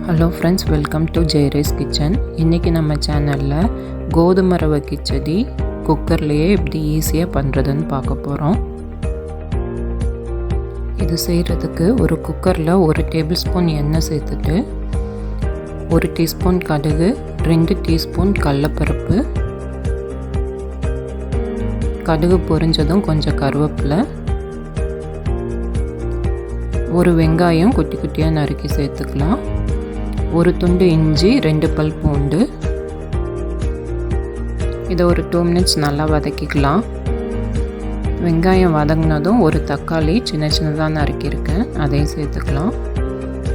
Hello friends, welcome to JeyRe's kitchen. இன்னைக்கு நம்ம சேனல்ல கோதுமை ரவை கிச்சடி குக்கர்லயே எப்படி ஈஸியா பண்றதுன்னு பார்க்க போறோம். இது செய்யிறதுக்கு ஒரு குக்கர்ல 1 டேபிள்ஸ்பூன் எண்ணெய் சேர்த்துட்டு 1 டீஸ்பூன் கடுகு, 2 டீஸ்பூன் கடலைப்பருப்பு, கடுகு பொரிஞ்சதும் கொஞ்சம் கருவேப்பிலை, ஒரு வெங்காயம் குட்டி குட்டியா நறுக்கி சேர்த்துக்கலாம். ஒரு துண்டு இஞ்சி, 2 பல் பூண்டு. இதை ஒரு 2 மினிட்ஸ் நல்லா வதக்கிக்கலாம். வெங்காயம் வதங்கினதும் ஒரு தக்காளி சின்ன சின்னதாக நறுக்கியிருக்கேன், அதையும் சேர்த்துக்கலாம்.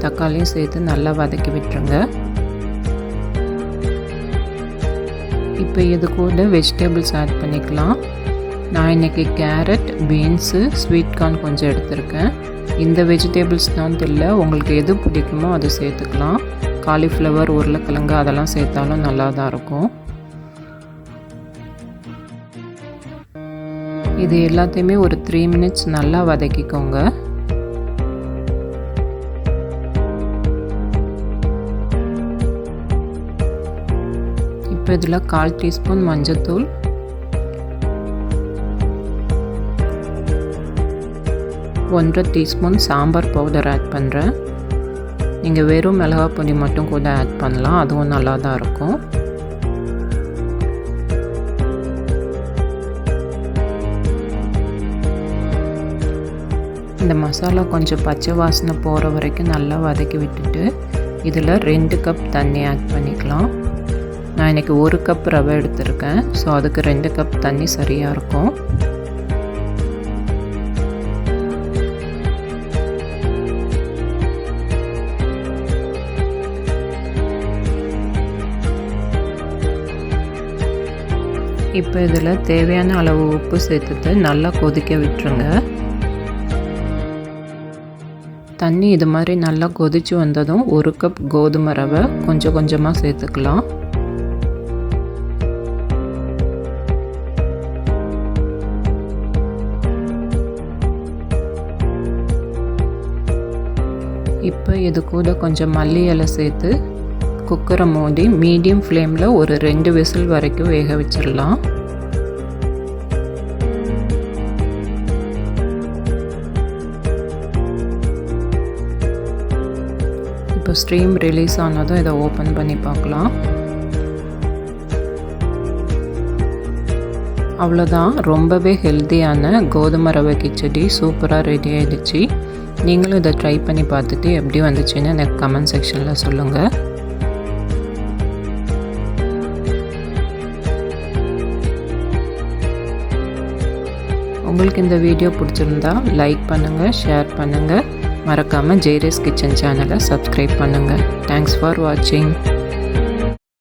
தக்காளியும் சேர்த்து நல்லா வதக்கி விட்டுருங்க. இப்போ இது கூட வெஜிடபிள்ஸ் ஆட் பண்ணிக்கலாம். நான் இன்றைக்கி கேரட், பீன்ஸு, ஸ்வீட் கார்ன் கொஞ்சம் எடுத்திருக்கேன். இந்த வெஜிடபிள்ஸ் தான் இல்லை, உங்களுக்கு எது பிடிக்குமோ அதை சேர்த்துக்கலாம். காலிஃப்ளவர், உருளைக்கிழங்கு அதெல்லாம் சேர்த்தாலும் நல்லா தான் இருக்கும். இது எல்லாத்தையுமே ஒரு 3 மினிட்ஸ் நல்லா வதக்கிக்கோங்க. இப்போ இதில் 1/4 டீஸ்பூன் மஞ்சள்தூள், 1/2 டீஸ்பூன் சாம்பார் பவுடர் ஆட் பண்ணுறேன். நீங்கள் வெறும் மிளகாய் பொடி மட்டும் கூட ஆட் பண்ணலாம், அதுவும் நல்லா தான் இருக்கும். இந்த மசாலா கொஞ்சம் பச்சை வாசனை போகிற வரைக்கும் நல்லா வதக்கி விட்டுட்டு இதில் 2 கப் தண்ணி ஆட் பண்ணிக்கலாம். நான் இன்றைக்கி 1 கப் ரவை எடுத்திருக்கேன், ஸோ அதுக்கு 2 கப் தண்ணி சரியாக இருக்கும். இப்போ இதில் தேவையான அளவு உப்பு சேர்த்துட்டு நல்லா கொதிக்க விட்டுருங்க. தண்ணி இது மாதிரி நல்லா கொதித்து வந்ததும் 1 கப் கோதுமை ரவை கொஞ்சம் கொஞ்சமாக சேர்த்துக்கலாம். இப்போ இது கூட கொஞ்சம் மல்லி இலை சேர்த்து குக்கரை மூடி மீடியம் ஃப்ளேமில் ஒரு 2 விசில் வரைக்கும் வேக வச்சிடலாம். இப்போ ஸ்டீம் ரிலீஸ் ஆனதும் இதை ஓப்பன் பண்ணி பார்க்கலாம். அவ்வளோதான், ரொம்பவே ஹெல்த்தியான கோதுமை ரவை கிச்சடி சூப்பராக ரெடி ஆகிடுச்சு. நீங்களும் இதை ட்ரை பண்ணி பார்த்துட்டு எப்படி வந்துச்சுன்னு எனக்கு கமெண்ட் செக்ஷனில் சொல்லுங்கள். உங்களுக்கு இந்த வீடியோ பிடிச்சிருந்தா லைக் பண்ணுங்கள், ஷேர் பண்ணுங்கள், மறக்காமல் JeyRe's கிச்சன் சேனலை சப்ஸ்கிரைப் பண்ணுங்கள். தேங்க்ஸ் ஃபார் வாட்சிங்.